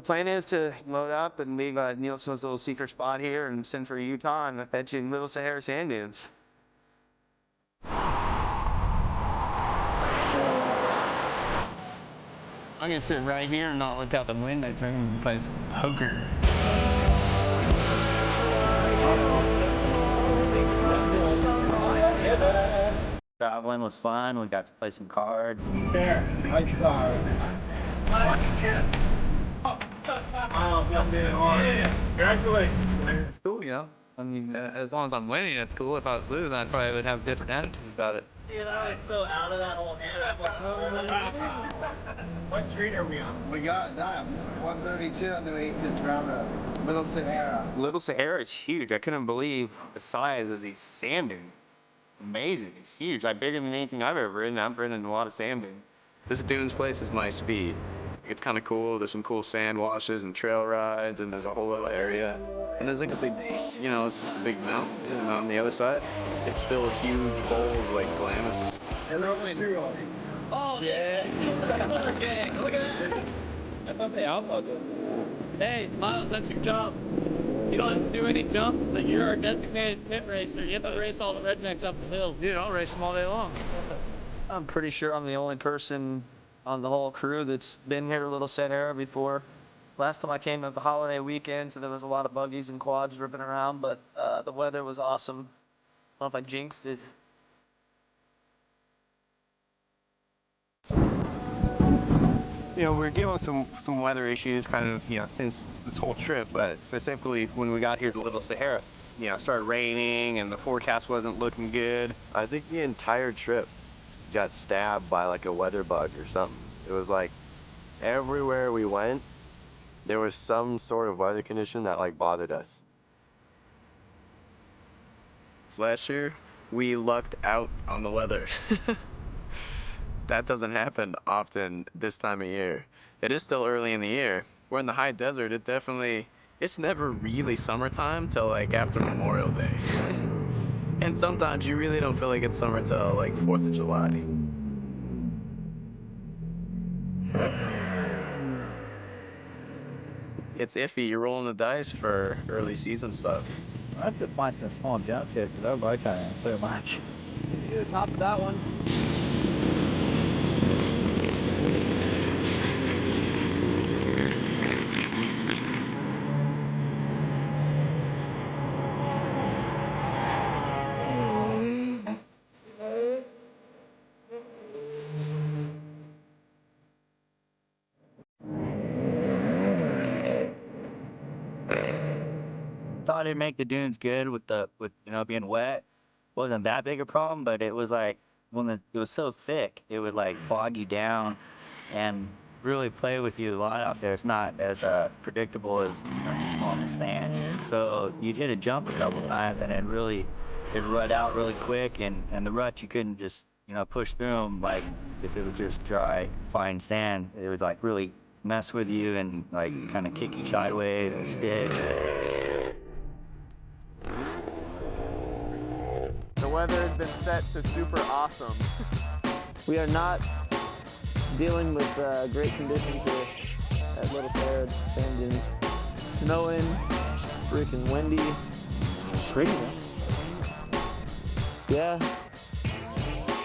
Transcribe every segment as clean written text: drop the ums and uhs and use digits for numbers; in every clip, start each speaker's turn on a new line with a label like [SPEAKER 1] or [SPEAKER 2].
[SPEAKER 1] The plan is to load up and leave Nielsen's little secret spot here and send for Utah and head to Little Sahara sand dunes. I'm gonna sit right here and not look out the window. So I'm gonna play some poker. Traveling was fun. We got to play some cards.
[SPEAKER 2] There, nice card. Congratulations.
[SPEAKER 1] It's cool, you know. I mean, as long as I'm winning, it's cool. If I was losing, I probably would have a different attitude about it.
[SPEAKER 2] Dude, I was so out of that whole hand. What treat are we on? We got that 132, and then we just found a Little Sahara.
[SPEAKER 1] Little Sahara is huge. I couldn't believe the size of these sand dunes. Amazing. It's huge. Like bigger than anything I've ever ridden. I've ridden a lot of sand dunes.
[SPEAKER 3] This dunes place is my speed. It's kind of cool. There's some cool sand washes and trail rides, and there's a whole little area. And there's like a big, you know, it's just a big mountain. And on the other side, it's still huge bowls like Glamis.
[SPEAKER 2] And they're only 2 rolls.
[SPEAKER 1] Oh, yeah. Look at that. I thought they outlawed it. Hey, Miles, that's your job. You don't have to do any jumps, but you're our designated pit racer. You have to race all the rednecks up the hill. Dude, I'll race them all day long. I'm pretty sure I'm the only person on the whole crew that's been here to Little Sahara before. Last time I came at the holiday weekend, so there was a lot of buggies and quads ripping around, but the weather was awesome. I don't know if I jinxed it.
[SPEAKER 4] You know, we're dealing with some weather issues kind of, you know, since this whole trip, but specifically when we got here to Little Sahara, you know, it started raining and the forecast wasn't looking good.
[SPEAKER 5] I think the entire trip got stabbed by like a weather bug or something. It was like everywhere we went, there was some sort of weather condition that like bothered us.
[SPEAKER 3] Last year, we lucked out on the weather. That doesn't happen often this time of year. It is still early in the year. We're in the high desert. It's never really summertime till like after Memorial Day. And sometimes you really don't feel like it's summer till like 4th of July. It's iffy. You're rolling the dice for early season stuff.
[SPEAKER 1] I have to find some small jump tips, but I like that so much.
[SPEAKER 2] You top of that one.
[SPEAKER 1] Thought it'd make the dunes good with you know being wet. Wasn't that big a problem, but it was like it was so thick, it would like bog you down and really play with you a lot out there. It's not as predictable as just normal sand. So you'd hit a jump a couple times and it'd rut out really quick, and the ruts you couldn't just push through them like if it was just dry fine sand. It would like really mess with you and like kind of kick you sideways and stick.
[SPEAKER 6] The weather has been set to super awesome.
[SPEAKER 7] We are not dealing with great conditions here at Little Sahara sand dunes. It's snowing, freaking windy.
[SPEAKER 1] Pretty well.
[SPEAKER 7] Yeah,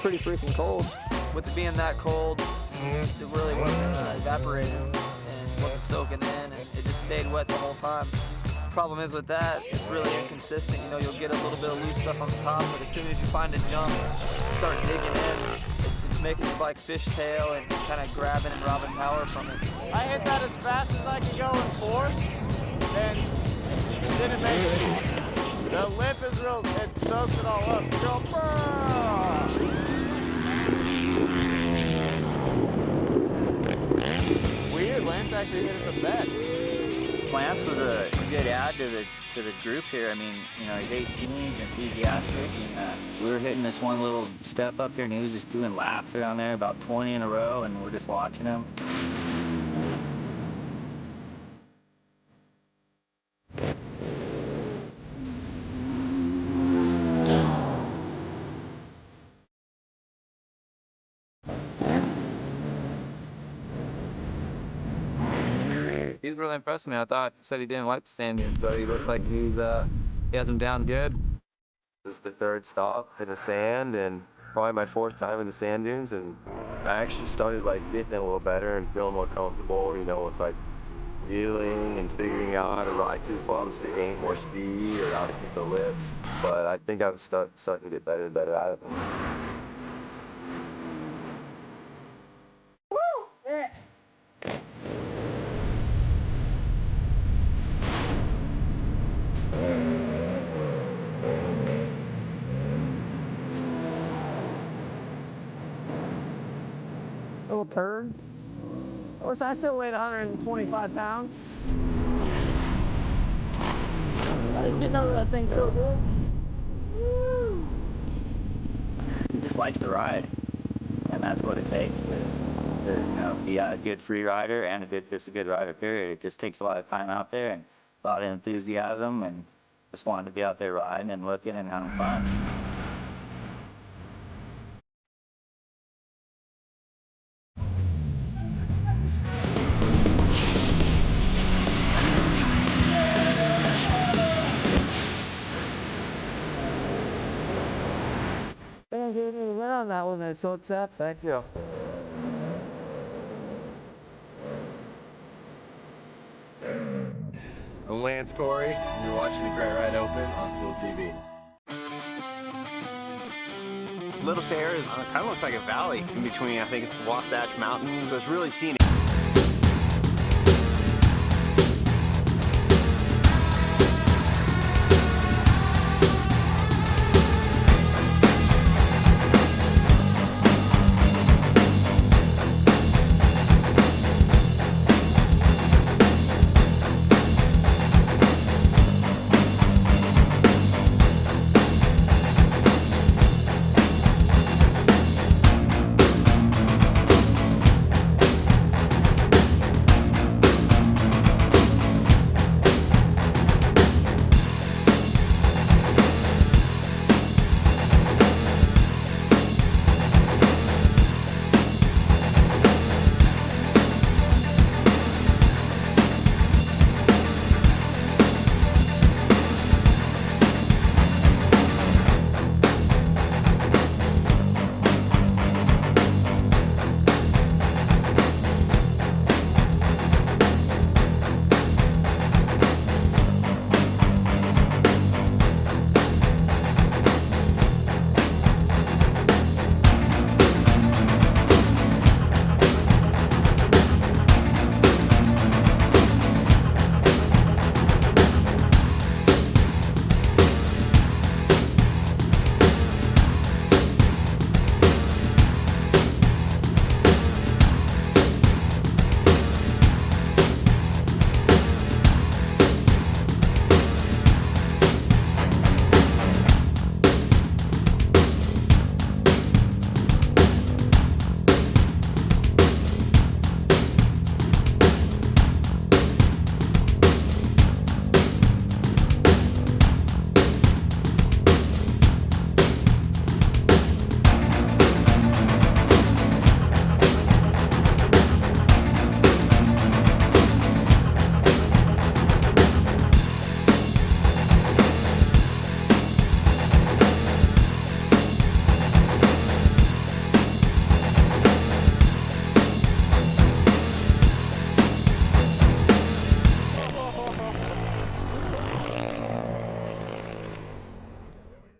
[SPEAKER 7] pretty freaking cold.
[SPEAKER 8] With it being that cold, it really wasn't evaporating and wasn't soaking in, and it just stayed wet the whole time. Problem is with that, it's really inconsistent. You'll get a little bit of loose stuff on the top, but as soon as you find a jump, start digging in, it's making you like fishtail and kind of grabbing and robbing power from it.
[SPEAKER 6] I hit that as fast as I could go in fourth, and it didn't make it. The lip is real, it soaks it all up. You go, weird, Lance actually hit it the best.
[SPEAKER 1] Lance was a good add to the group here. I mean, he's 18, he's enthusiastic, and we were hitting this one little step up here, and he was just doing laps down there, about 20 in a row, and we're just watching him.
[SPEAKER 3] He's really impressed me. I thought he said he didn't like the sand dunes, but he looks like he has them down good.
[SPEAKER 5] This is the third stop in the sand and probably my fourth time in the sand dunes, and I actually started like getting it a little better and feeling more comfortable, you know, with like feeling and figuring out how to ride through bumps to gain more speed or how to keep the lift. But I think I'm starting to get better and better at it.
[SPEAKER 7] Little turd. Of course, I still weighed 125 pounds. I just getting over that thing so good. Woo!
[SPEAKER 1] He just likes to ride, and that's what it takes to you know, be a good free rider and just a good rider, period. It just takes a lot of time out there and a lot of enthusiasm and just wanting to be out there riding and looking and having fun.
[SPEAKER 7] Thank you. Went on that one, so it's that. Thank you.
[SPEAKER 3] I'm Lance Corey, and you're watching the Great Ride Open on Fuel TV.
[SPEAKER 4] Little Sahara kind of looks like a valley in between, I think it's the Wasatch Mountains, so it's really scenic.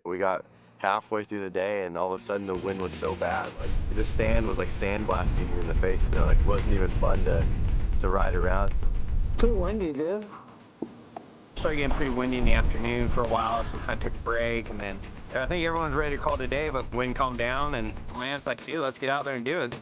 [SPEAKER 5] We got halfway through the day and all of a sudden the wind was so bad. Like the stand was like sandblasting you in the face, and it wasn't even fun to ride around.
[SPEAKER 7] Too windy, dude.
[SPEAKER 4] Started getting pretty windy in the afternoon for a while, so we kind of took a break, and then I think everyone's ready to call today, but wind calmed down, and man, it's like, dude, let's get out there and do it.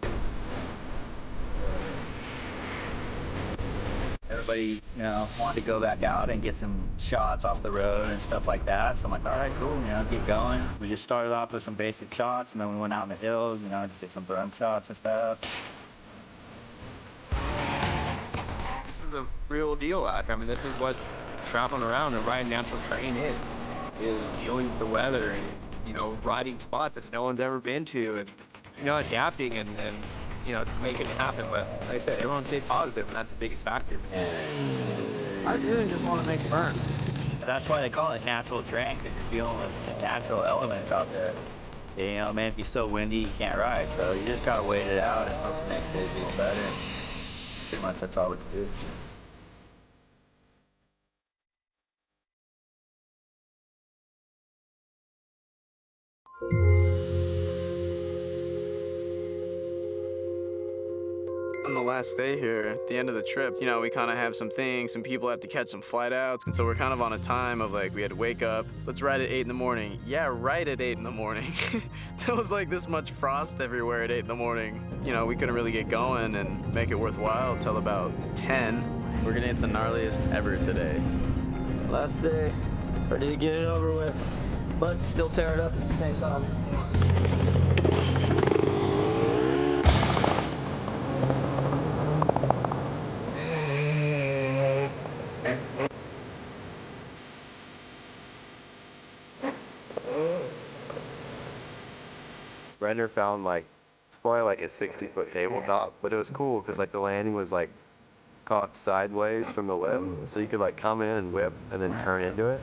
[SPEAKER 1] Everybody, you know, wanted to go back out and get some shots off the road and stuff like that. So I'm like, all right, cool, you know, get going. We just started off with some basic shots, and then we went out in the hills, you know, did some berm shots and stuff.
[SPEAKER 4] This is a real deal out here. I mean, this is what traveling around and riding natural terrain is dealing with the weather and, you know, riding spots that no one's ever been to and adapting and making it happen. But like I said, everyone stayed positive, and that's the biggest factor.
[SPEAKER 7] I really just want to make it burn.
[SPEAKER 1] That's why they call it natural terrain, because you're dealing with the natural elements out there. Man, if you're so windy, you can't ride. So you just gotta wait it out and hope the next day's a little better. Pretty much that's all we can do.
[SPEAKER 3] On the last day here, at the end of the trip, we kind of have some things, some people have to catch some flight outs, and so we're kind of on a time of like, we had to wake up, let's ride at 8 in the morning. Yeah, right at 8 in the morning. There was like this much frost everywhere at 8 in the morning. We couldn't really get going and make it worthwhile till about 10. We're gonna hit the gnarliest ever today.
[SPEAKER 7] Last day, ready to get it over with, but still tear it up at the same time.
[SPEAKER 5] Render found like it's probably like a 60-foot tabletop, but it was cool because like the landing was like caught sideways from the whip, so you could like come in and whip and then turn into it.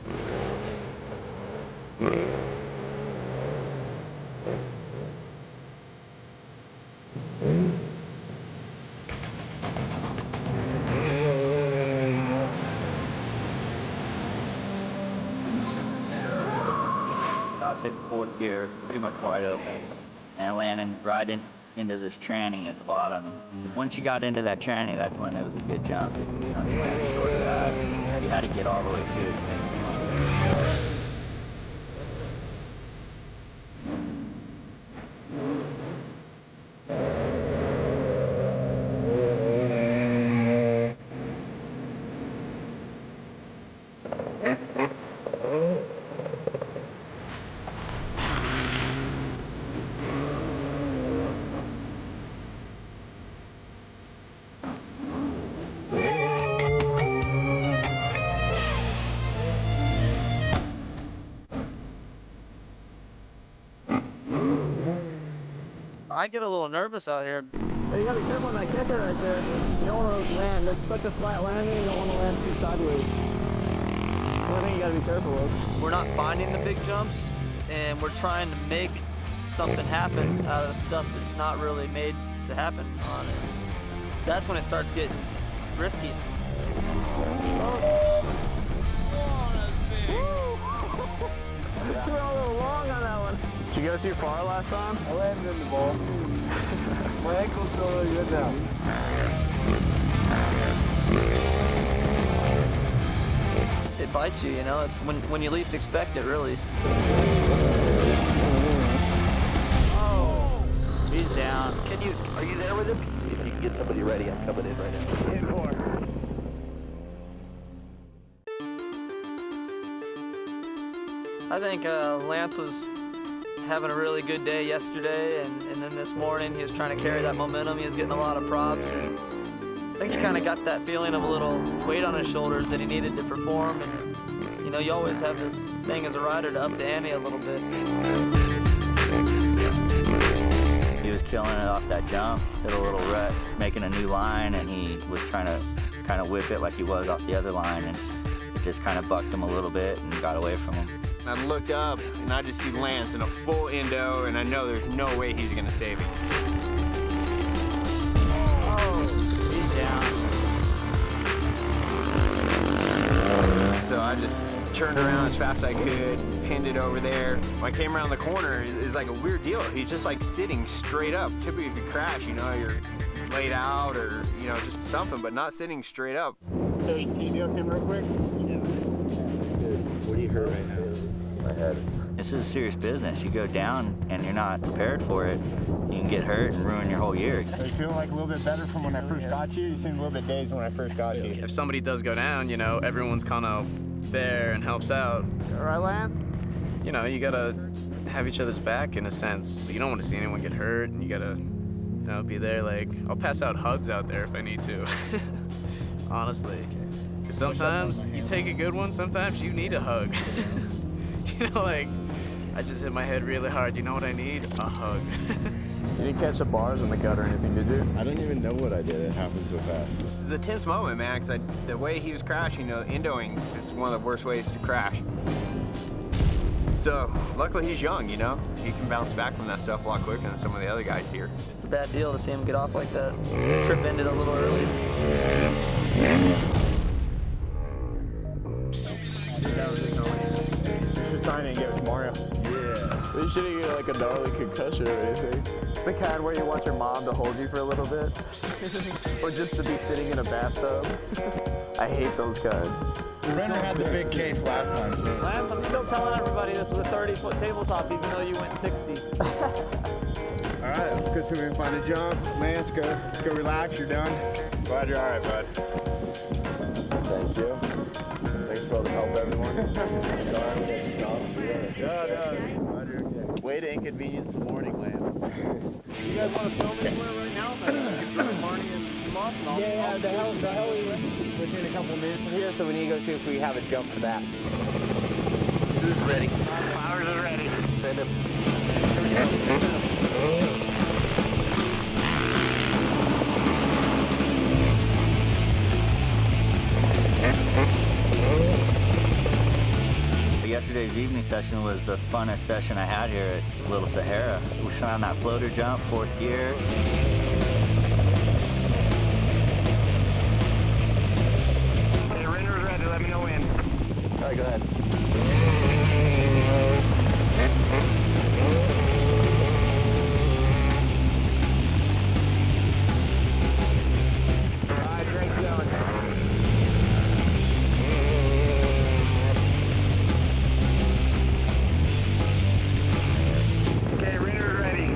[SPEAKER 1] I was hitting fourth gear, pretty much wide open, and landing right into this tranny at the bottom. Once you got into that tranny, that's when it was a good jump. You landed short of that. You had to get all the way to it to make it jump.
[SPEAKER 8] I get a little nervous out here.
[SPEAKER 7] Hey, you gotta be careful on that kicker right there. You don't want to land. It's like a flat landing. You don't want to land too sideways. So I think you gotta be careful of.
[SPEAKER 8] We're not finding the big jumps, and we're trying to make something happen out of stuff that's not really made to happen on it. That's when it starts getting risky.
[SPEAKER 7] Threw a little long on that one.
[SPEAKER 4] Did you go too far last time?
[SPEAKER 2] I landed in the bowl. My ankle's still really good now.
[SPEAKER 8] It bites you, it's when you least expect it, really.
[SPEAKER 1] Oh, he's down.
[SPEAKER 7] Are you there with him? If you can get somebody ready, I'm coming in right now.
[SPEAKER 2] In four.
[SPEAKER 8] I think Lance was having a really good day yesterday, and then this morning he was trying to carry that momentum. He was getting a lot of props, and I think he kind of got that feeling of a little weight on his shoulders that he needed to perform. And you always have this thing as a rider to up the ante a little bit.
[SPEAKER 1] He was killing it off that jump, hit a little rut, making a new line, and he was trying to kind of whip it like he was off the other line, and it just kind of bucked him a little bit and got away from him.
[SPEAKER 4] I looked up and I just see Lance in a full indo, and I know there's no way he's gonna save me.
[SPEAKER 1] Oh, he's down.
[SPEAKER 4] So I just turned around as fast as I could, pinned it over there. When I came around the corner, it's like a weird deal. He's just like sitting straight up. Typically if you crash, you're laid out or, just something, but not sitting straight up.
[SPEAKER 2] Hey, can you do him real quick?
[SPEAKER 5] Yeah. What do you hurt right now? My head.
[SPEAKER 1] This is serious business. You go down and you're not prepared for it, you can get hurt and ruin your whole year.
[SPEAKER 2] So you feel like a little bit better from when I first got you? You seemed a little bit dazed when I first got you.
[SPEAKER 3] If somebody does go down, everyone's kind of there and helps out.
[SPEAKER 2] All right, Lance?
[SPEAKER 3] You gotta have each other's back in a sense. You don't want to see anyone get hurt, and you gotta, be there. Like, I'll pass out hugs out there if I need to. Honestly. 'Cause sometimes you take a good one, sometimes you need a hug. I just hit my head really hard. You know what I need? A hug.
[SPEAKER 7] You didn't catch the bars in the gut or anything, did you?
[SPEAKER 5] I don't even know what I did. It happened so fast.
[SPEAKER 4] It was a tense moment, man, because the way he was crashing, endoing is one of the worst ways to crash. So, luckily he's young, He can bounce back from that stuff a lot quicker than some of the other guys here.
[SPEAKER 8] It's a bad deal to see him get off like that. Trip ended a little early.
[SPEAKER 4] Should sign and give it to Mario.
[SPEAKER 7] Yeah. You shouldn't get like a gnarly concussion or anything. The kind where you want your mom to hold you for a little bit. Or just to be sitting in a bathtub. I hate those kinds.
[SPEAKER 2] The Renner had the big case last time, so.
[SPEAKER 8] Lance, I'm still telling everybody this was a 30-foot tabletop, even though you went 60.
[SPEAKER 2] All right, let's go see if we can find a jump. Lance, go relax. You're done. Glad you're all right, bud.
[SPEAKER 5] Thank you. Thanks for all the help, everyone. Sorry we had to stop.
[SPEAKER 2] No. Glad you're okay.
[SPEAKER 3] Way to inconvenience the morning, Lance.
[SPEAKER 8] You guys want to film anywhere right now? I can join Marty and Moss and all.
[SPEAKER 2] Yeah, the heli within a couple minutes of here, so we need to go see if we have a jump for that.
[SPEAKER 4] Who's ready?
[SPEAKER 2] Ours is ready.
[SPEAKER 4] Send him.
[SPEAKER 1] Yesterday's evening session was the funnest session I had here at Little Sahara. We found that floater jump, 4th gear.
[SPEAKER 2] Hey, Renner's ready. Let me know when.
[SPEAKER 7] All right, go ahead.
[SPEAKER 2] All right, great going. Okay, Renner's ready.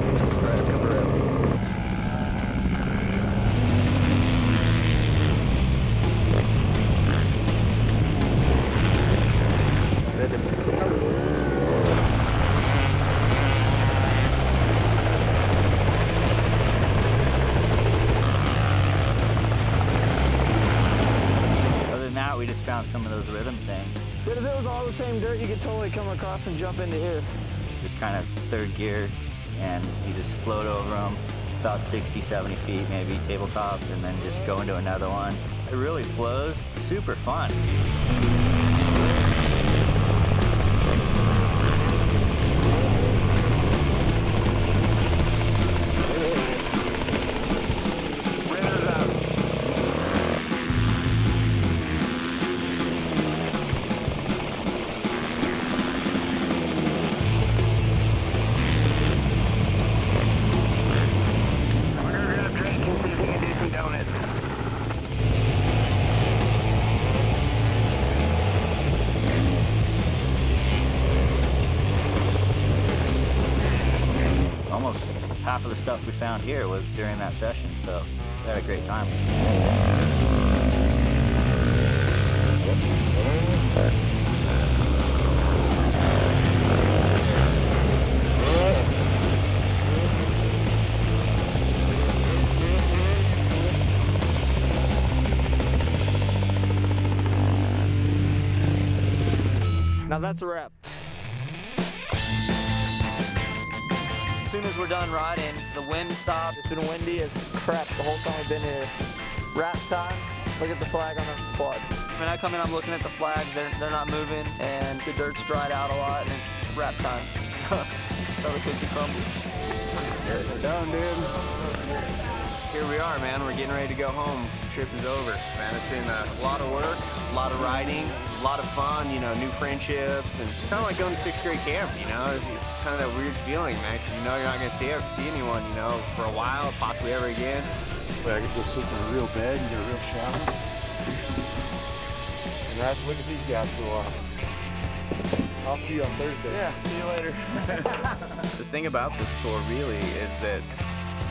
[SPEAKER 1] Other than that, we just found some of those rhythm things.
[SPEAKER 7] But if it was all the same dirt, you could totally come across and jump into here.
[SPEAKER 1] Just kind of 3rd gear, and you just float over them about 60, 70 feet, maybe tabletops, and then just go into another one. It really flows. It's super fun.
[SPEAKER 2] Renner's out. We're gonna grab drinks and see if we can do some donuts.
[SPEAKER 1] Almost half of the stuff we found here was during that session, so we had a great time.
[SPEAKER 8] Now that's a wrap. As soon as we're done riding, the wind stopped. It's been windy as crap the whole time we've been here. Wrap time. Look at the flag on the quad. When I come in, I'm looking at the flags. They're not moving, and the dirt's dried out a lot, and it's wrap time. Tell the cookie crumbles.
[SPEAKER 2] We're done, dude.
[SPEAKER 4] Here we are, man. We're getting ready to go home. The trip is over. Man, it's been a lot of work, a lot of riding, a lot of fun, new friendships, and it's kind of like going to 6th grade camp, It's kind of that weird feeling, man, 'cause you're not going to see anyone, for a while, possibly ever again.
[SPEAKER 5] Wait, I get to sleep in a real bed and get a real shower. And I have to look at these guys for a while. I'll see you on Thursday.
[SPEAKER 4] Yeah, see you later. The thing about this tour really is that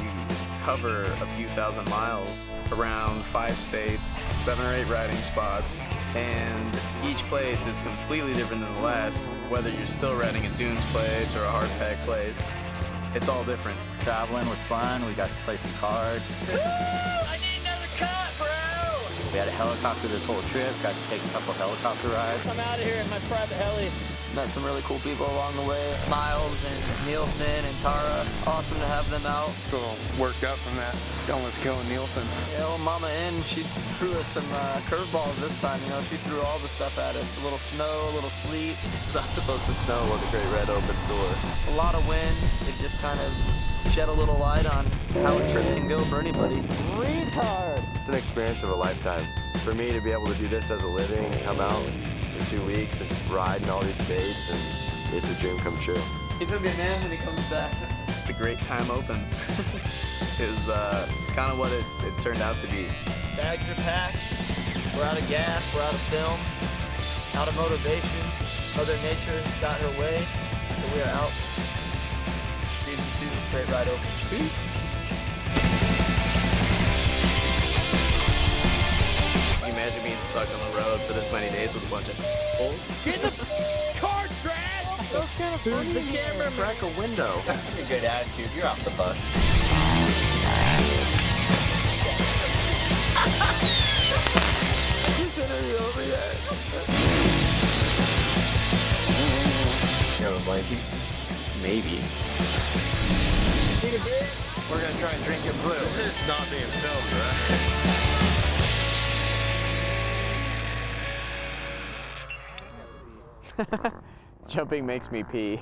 [SPEAKER 4] you cover a few thousand miles around 5 states, 7 or 8 riding spots, and each place is completely different than the last, whether you're still riding a dunes place or a hard pack place. It's all different.
[SPEAKER 1] Traveling was fun. We got to play some cards.
[SPEAKER 8] Woo! I need another cut, bro!
[SPEAKER 1] We had a helicopter this whole trip. Got to take a couple helicopter rides.
[SPEAKER 8] I'm out of here in my private heli. Met some really cool people along the way. Miles and Nielsen and Tara. Awesome to have them out.
[SPEAKER 4] So worked up from that, almost killing Nielsen.
[SPEAKER 8] Yeah, well, Mama In, she threw us some curveballs this time. You know, she threw all the stuff at us. A little snow, a little sleet.
[SPEAKER 5] It's not supposed to snow on the Great Red Open Tour.
[SPEAKER 8] A lot of wind. It just kind of shed a little light on how a trip can go for anybody.
[SPEAKER 6] Retard!
[SPEAKER 5] It's an experience of a lifetime. For me to be able to do this as a living, come out for 2 weeks and ride in all these states, and it's a dream come true.
[SPEAKER 8] He's gonna be a man when he comes back.
[SPEAKER 3] The Great Time Open is kind of what it turned out to be.
[SPEAKER 8] Bags are packed. We're out of gas. We're out of film. Out of motivation. Mother Nature got her way. So we are out. Season 2, Great Ride Open. Peace.
[SPEAKER 3] Can you imagine being stuck on the road for this many days with a bunch of bulls?
[SPEAKER 6] Get the car trash! Those kind of funny. The camera
[SPEAKER 5] Crack a window.
[SPEAKER 1] A good attitude. You're off the bus.
[SPEAKER 5] This interview over yet?
[SPEAKER 1] You have a blankie?
[SPEAKER 3] Maybe.
[SPEAKER 4] We're gonna try and drink it blue.
[SPEAKER 2] This is not being filmed, right?
[SPEAKER 7] Jumping makes me pee.